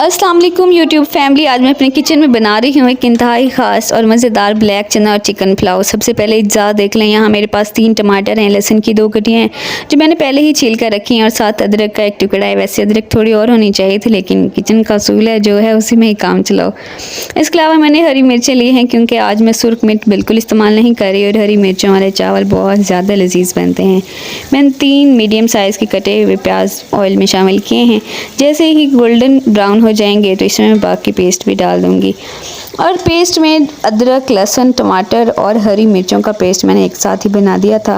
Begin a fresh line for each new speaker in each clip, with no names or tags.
अस्सलाम वालेकुम YouTube family. आज मैं अपने किचन में बना रही हूँ एक इंतहाई ख़ास और मज़ेदार ब्लैक चना और चिकन पुलाव। सबसे पहले इज्जा देख लें, यहाँ मेरे पास 3 टमाटर हैं, लहसुन की 2 कटियाँ हैं जो मैंने पहले ही छील कर रखी हैं और साथ अदरक का एक टुकड़ा है। वैसे अदरक थोड़ी और होनी चाहिए थी, लेकिन किचन का असूल है जो है उसी में ही काम चलाओ। इसके अलावा मैंने हरी मिर्चें ली हैं क्योंकि आज मैं सुर्ख मिर्च बिल्कुल इस्तेमाल नहीं कर रही और हरी मिर्चों वाले चावल बहुत ज़्यादा लजीज बनते हैं। मैंने 3 मीडियम साइज़ के कटे हुए प्याज ऑयल में शामिल किए हैं। जैसे ही गोल्डन ब्राउन हो जाएंगे तो इसमें मैं बाकी पेस्ट भी डाल दूंगी। और पेस्ट में अदरक, लहसुन, टमाटर और हरी मिर्चों का पेस्ट मैंने एक साथ ही बना दिया था।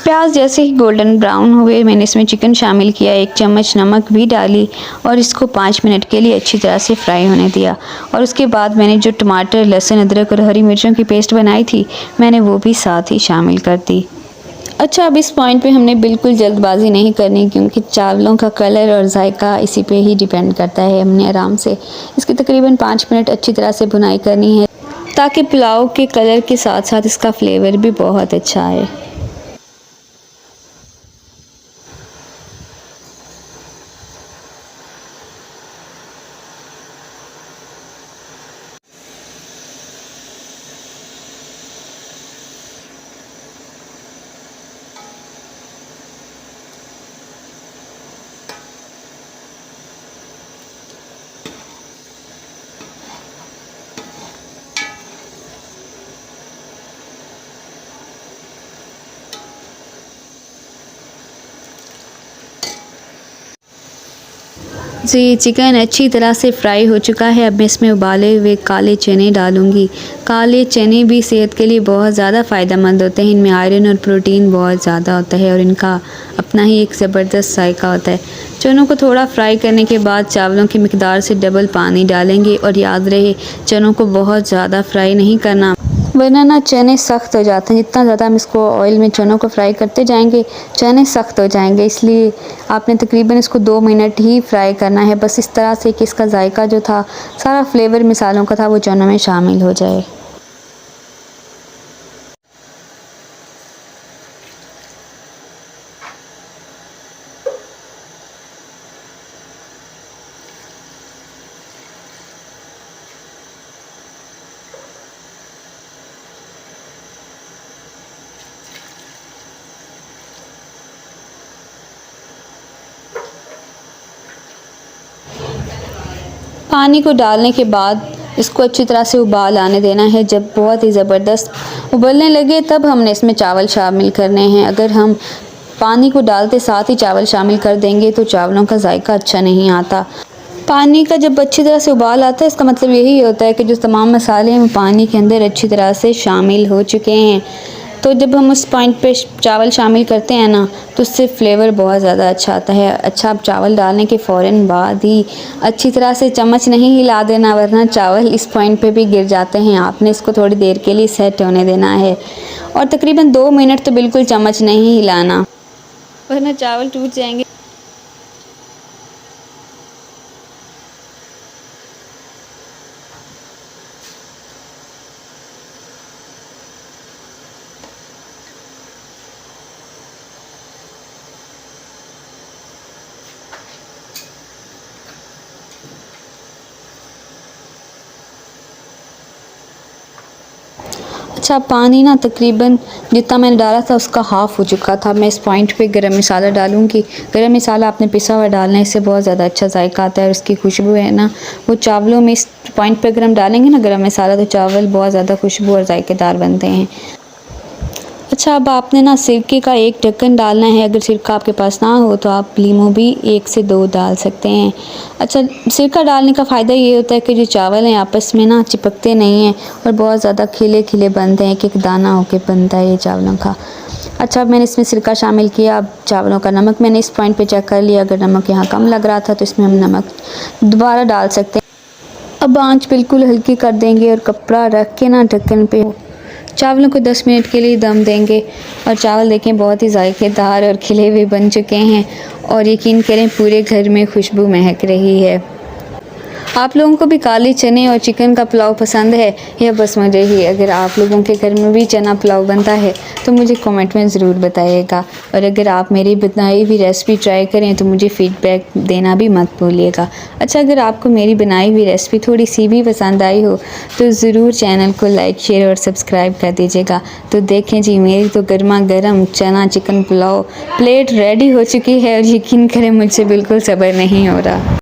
प्याज जैसे ही गोल्डन ब्राउन हुए मैंने इसमें चिकन शामिल किया, 1 चम्मच नमक भी डाली और इसको 5 मिनट के लिए अच्छी तरह से फ्राई होने दिया। और उसके बाद मैंने जो टमाटर, लहसुन, अदरक और हरी मिर्चों की पेस्ट बनाई थी मैंने वो भी साथ ही शामिल कर दी। अच्छा, अब इस पॉइंट पे हमने बिल्कुल जल्दबाजी नहीं करनी क्योंकि चावलों का कलर और जायका इसी पे ही डिपेंड करता है। हमने आराम से इसकी तकरीबन 5 मिनट अच्छी तरह से भुनाई करनी है ताकि पुलाव के कलर के साथ साथ इसका फ्लेवर भी बहुत अच्छा आए। जी, चिकन अच्छी तरह से फ्राई हो चुका है। अब मैं इसमें उबाले हुए काले चने डालूँगी। काले चने भी सेहत के लिए बहुत ज़्यादा फ़ायदेमंद होते हैं। इनमें आयरन और प्रोटीन बहुत ज़्यादा होता है और इनका अपना ही एक ज़बरदस्त जायका होता है। चनों को थोड़ा फ्राई करने के बाद चावलों की मिकदार से डबल पानी डालेंगे और याद रहे चनों को बहुत ज़्यादा फ्राई नहीं करना, वरना ना चने सख्त हो जाते हैं। जितना ज़्यादा हम इसको ऑयल में चनों को फ्राई करते जाएंगे चने सख्त हो जाएंगे, इसलिए आपने तकरीबन इसको 2 मिनट ही फ्राई करना है, बस इस तरह से कि इसका जायका जो था, सारा फ्लेवर मिसालों का था, वो चनों में शामिल हो जाए। पानी को डालने के बाद इसको अच्छी तरह से उबाल आने देना है। जब बहुत ही ज़बरदस्त उबलने लगे तब हमने इसमें चावल शामिल करने हैं। अगर हम पानी को डालते साथ ही चावल शामिल कर देंगे तो चावलों का जायका अच्छा नहीं आता। पानी का जब अच्छी तरह से उबाल आता है इसका मतलब यही होता है कि जो तमाम मसाले हैं वो पानी के अंदर अच्छी तरह से शामिल हो चुके हैं। तो जब हम उस पॉइंट पे चावल शामिल करते हैं ना तो उससे फ्लेवर बहुत ज़्यादा अच्छा आता है। अच्छा, आप चावल डालने के फ़ौरन बाद ही अच्छी तरह से चम्मच नहीं हिला देना, वरना चावल इस पॉइंट पे भी गिर जाते हैं। आपने इसको थोड़ी देर के लिए सेट होने देना है और तकरीबन 2 मिनट तो बिल्कुल चम्मच नहीं हिलाना, वरना चावल टूट जाएंगे। अच्छा, पानी ना तकरीबन जितना मैंने डाला था उसका हाफ़ हो चुका था। मैं इस पॉइंट पे गरम मसाला डालूँगी। गरम मसाला आपने पिसा हुआ डालना है, इससे बहुत ज़्यादा अच्छा जायका आता है और उसकी खुशबू है ना वो चावलों में, इस पॉइंट पे अगर हम डालेंगे ना गरम मसाला तो चावल बहुत ज़्यादा खुशबू और जायकेदार बनते हैं। अच्छा, अब आपने ना सिरके का 1 ढक्कन डालना है। अगर सिरका आपके पास ना हो तो आप लीमू भी 1 से 2 डाल सकते हैं। अच्छा, सिरका डालने का फ़ायदा ये होता है कि जो चावल हैं आपस में ना चिपकते नहीं हैं और बहुत ज़्यादा खिले खिले बनते हैं, एक दाना होके बनता है ये चावलों का। अच्छा, अब मैंने इसमें सिरका शामिल किया। अब चावलों का नमक मैंने इस पॉइंट पे चेक कर लिया, अगर नमक यहाँ कम लग रहा था तो इसमें हम नमक दोबारा डाल सकते हैं। अब आंच बिल्कुल हल्की कर देंगे और कपड़ा रख के ना ढक्कन पे चावलों को 10 मिनट के लिए दम देंगे। और चावल देखें बहुत ही जायकेदार और खिले हुए बन चुके हैं और यकीन करें पूरे घर में खुशबू महक रही है। आप लोगों को भी काले चने और चिकन का पुलाव पसंद है या बस मुझे ही? अगर आप लोगों के घर में भी चना पुलाव बनता है तो मुझे कमेंट में ज़रूर बताइएगा, और अगर आप मेरी बनाई हुई रेसिपी ट्राई करें तो मुझे फ़ीडबैक देना भी मत भूलिएगा। अच्छा, अगर आपको मेरी बनाई हुई रेसिपी थोड़ी सी भी पसंद आई हो तो ज़रूर चैनल को लाइक, शेयर और सब्सक्राइब कर दीजिएगा। तो देखें जी, मेरी तो गर्मा गर्म चना चिकन पुलाव प्लेट रेडी हो चुकी है और यकीन करें मुझसे बिल्कुल सब्र नहीं हो रहा।